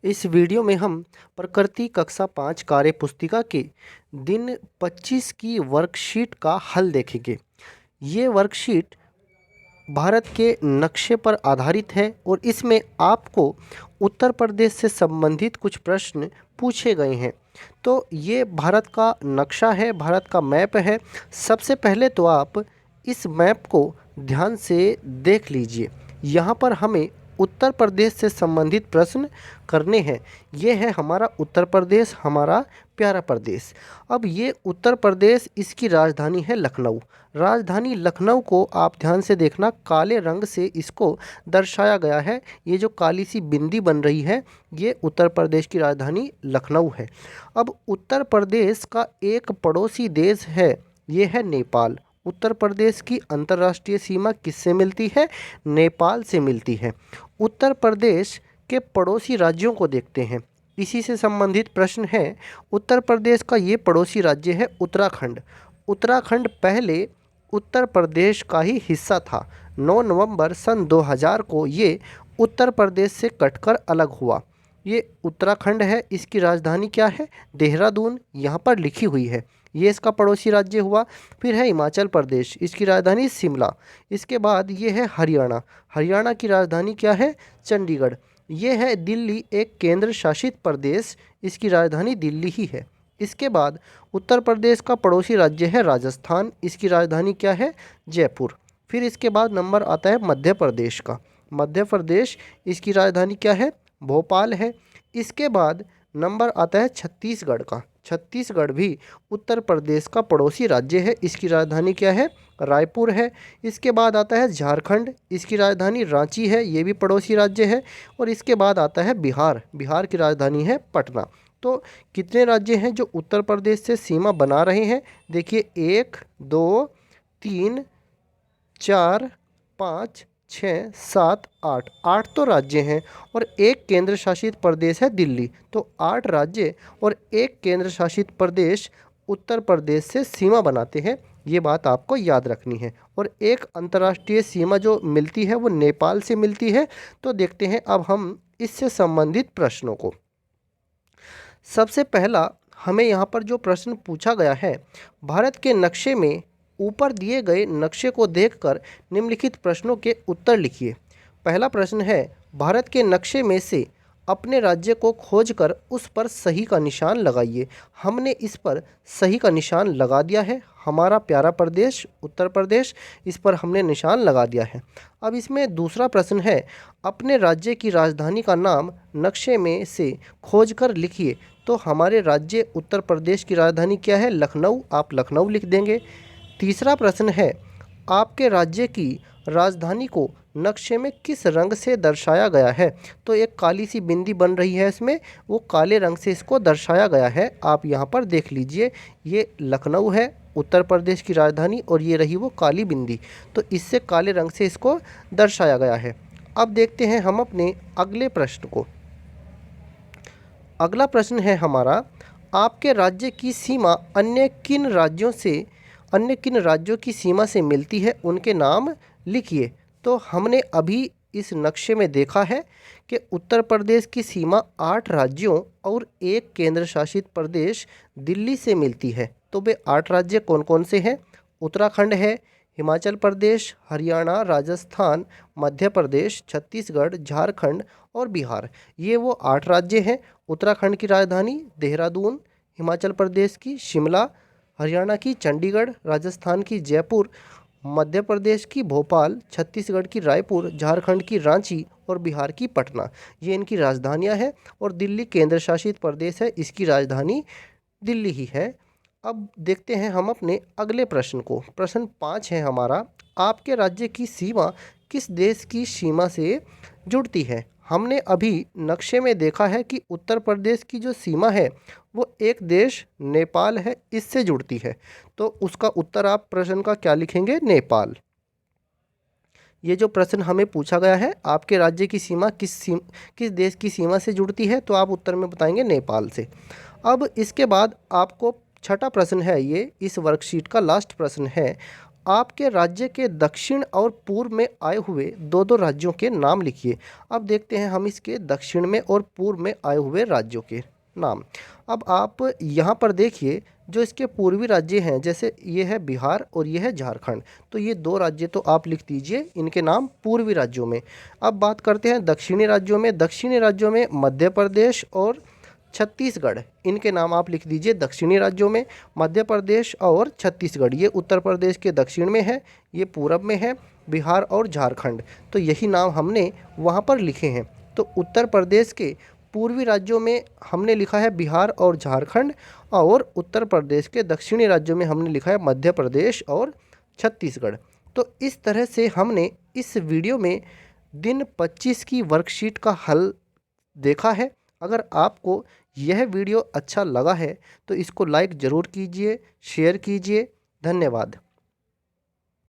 इस वीडियो में हम प्रकृति कक्षा 5 कार्य पुस्तिका के दिन 25 की वर्कशीट का हल देखेंगे। ये वर्कशीट भारत के नक्शे पर आधारित है और इसमें आपको उत्तर प्रदेश से संबंधित कुछ प्रश्न पूछे गए हैं। तो ये भारत का नक्शा है, भारत का मैप है। सबसे पहले तो आप इस मैप को ध्यान से देख लीजिए। यहाँ पर हमें उत्तर प्रदेश से संबंधित प्रश्न करने हैं। ये है हमारा उत्तर प्रदेश, हमारा प्यारा प्रदेश। अब ये उत्तर प्रदेश, इसकी राजधानी है लखनऊ। राजधानी लखनऊ को आप ध्यान से देखना, काले रंग से इसको दर्शाया गया है। ये जो काली सी बिंदी बन रही है, ये उत्तर प्रदेश की राजधानी लखनऊ है। अब उत्तर प्रदेश का एक पड़ोसी देश है, ये है नेपाल। उत्तर प्रदेश की अंतर्राष्ट्रीय सीमा किससे मिलती है? नेपाल से मिलती है। उत्तर प्रदेश के पड़ोसी राज्यों को देखते हैं, इसी से संबंधित प्रश्न है। उत्तर प्रदेश का ये पड़ोसी राज्य है उत्तराखंड। उत्तराखंड पहले उत्तर प्रदेश का ही हिस्सा था। 9 नवंबर सन 2000 को ये उत्तर प्रदेश से कटकर अलग हुआ। ये उत्तराखंड है, इसकी राजधानी क्या है? देहरादून, यहाँ पर लिखी हुई है। ये इसका पड़ोसी राज्य हुआ। फिर है हिमाचल प्रदेश, इसकी राजधानी शिमला। इसके बाद ये है हरियाणा। हरियाणा की राजधानी क्या है? चंडीगढ़। ये है दिल्ली, एक केंद्र शासित प्रदेश, इसकी राजधानी दिल्ली ही है। इसके बाद उत्तर प्रदेश का पड़ोसी राज्य है राजस्थान, इसकी राजधानी क्या है? जयपुर। फिर इसके बाद नंबर आता है मध्य प्रदेश का। मध्य प्रदेश, इसकी राजधानी क्या है? भोपाल है। इसके बाद नंबर आता है छत्तीसगढ़ का। छत्तीसगढ़ भी उत्तर प्रदेश का पड़ोसी राज्य है, इसकी राजधानी क्या है? रायपुर है। इसके बाद आता है झारखंड, इसकी राजधानी रांची है, ये भी पड़ोसी राज्य है। और इसके बाद आता है बिहार। बिहार की राजधानी है पटना। तो कितने राज्य हैं जो उत्तर प्रदेश से सीमा बना रहे हैं? देखिए, 1 2 3 4 5 6 7 8, 8 तो राज्य हैं और एक केंद्र शासित प्रदेश है दिल्ली। तो 8 राज्य और एक केंद्र शासित प्रदेश उत्तर प्रदेश से सीमा बनाते हैं। ये बात आपको याद रखनी है। और एक अंतर्राष्ट्रीय सीमा जो मिलती है वो नेपाल से मिलती है। तो देखते हैं अब हम इससे संबंधित प्रश्नों को। सबसे पहला हमें यहाँ पर जो प्रश्न पूछा गया है, भारत के नक्शे में ऊपर दिए गए नक्शे को देखकर निम्नलिखित प्रश्नों के उत्तर लिखिए। पहला प्रश्न है, भारत के नक्शे में से अपने राज्य को खोजकर उस पर सही का निशान लगाइए। हमने इस पर सही का निशान लगा दिया है। हमारा प्यारा प्रदेश उत्तर प्रदेश, इस पर हमने निशान लगा दिया है। अब इसमें दूसरा प्रश्न है, अपने राज्य की राजधानी का नाम नक्शे में से खोजकर लिखिए। तो हमारे राज्य उत्तर प्रदेश की राजधानी क्या है? लखनऊ। आप लखनऊ लिख देंगे। तीसरा प्रश्न है, आपके राज्य की राजधानी को नक्शे में किस रंग से दर्शाया गया है? तो एक काली सी बिंदी बन रही है इसमें, वो काले रंग से इसको दर्शाया गया है। आप यहाँ पर देख लीजिए, ये लखनऊ है उत्तर प्रदेश की राजधानी और ये रही वो काली बिंदी। तो इससे काले रंग से इसको दर्शाया गया है। अब देखते हैं हम अपने अगले प्रश्न को। अगला प्रश्न है हमारा, आपके राज्य की सीमा अन्य किन राज्यों की सीमा से मिलती है? उनके नाम लिखिए। तो हमने अभी इस नक्शे में देखा है कि उत्तर प्रदेश की सीमा 8 राज्यों और एक केंद्र शासित प्रदेश दिल्ली से मिलती है। तो वे 8 राज्य कौन कौन से हैं? उत्तराखंड है, हिमाचल प्रदेश, हरियाणा, राजस्थान, मध्य प्रदेश, छत्तीसगढ़, झारखंड और बिहार। ये वो 8 राज्य हैं। उत्तराखंड की राजधानी देहरादून, हिमाचल प्रदेश की शिमला, हरियाणा की चंडीगढ़, राजस्थान की जयपुर, मध्य प्रदेश की भोपाल, छत्तीसगढ़ की रायपुर, झारखंड की रांची और बिहार की पटना। ये इनकी राजधानियां हैं। और दिल्ली केंद्र शासित प्रदेश है, इसकी राजधानी दिल्ली ही है। अब देखते हैं हम अपने अगले प्रश्न को। प्रश्न 5 है हमारा, आपके राज्य की सीमा किस देश की सीमा से जुड़ती है? हमने अभी नक्शे में देखा है कि उत्तर प्रदेश की जो सीमा है वो एक देश नेपाल है, इससे जुड़ती है। तो उसका उत्तर आप प्रश्न का क्या लिखेंगे? नेपाल। ये जो प्रश्न हमें पूछा गया है, आपके राज्य की सीमा किस देश की सीमा से जुड़ती है? तो आप उत्तर में बताएंगे नेपाल से। अब इसके बाद आपको छठा प्रश्न है, ये इस वर्कशीट का लास्ट प्रश्न है, आपके राज्य के दक्षिण और पूर्व में आए हुए दो दो राज्यों के नाम लिखिए। अब देखते हैं हम इसके दक्षिण में और पूर्व में आए हुए राज्यों के नाम। अब आप यहाँ पर देखिए, जो इसके पूर्वी राज्य हैं, जैसे ये है बिहार और ये है झारखंड, तो ये दो राज्य तो आप लिख दीजिए इनके नाम पूर्वी राज्यों में। अब बात करते हैं दक्षिणी राज्यों में। दक्षिणी राज्यों में मध्य प्रदेश और छत्तीसगढ़, इनके नाम आप लिख दीजिए दक्षिणी राज्यों में। मध्य प्रदेश और छत्तीसगढ़ ये उत्तर प्रदेश के दक्षिण में है, ये पूरब में है, बिहार और झारखंड, तो यही नाम हमने वहाँ पर लिखे हैं। तो उत्तर प्रदेश के पूर्वी राज्यों में हमने लिखा है बिहार और झारखंड, और उत्तर प्रदेश के दक्षिणी राज्यों में हमने लिखा है मध्य प्रदेश और छत्तीसगढ़। तो इस तरह से हमने इस वीडियो में दिन 25 की वर्कशीट का हल देखा है। अगर आपको यह वीडियो अच्छा लगा है तो इसको लाइक ज़रूर कीजिए, शेयर कीजिए। धन्यवाद।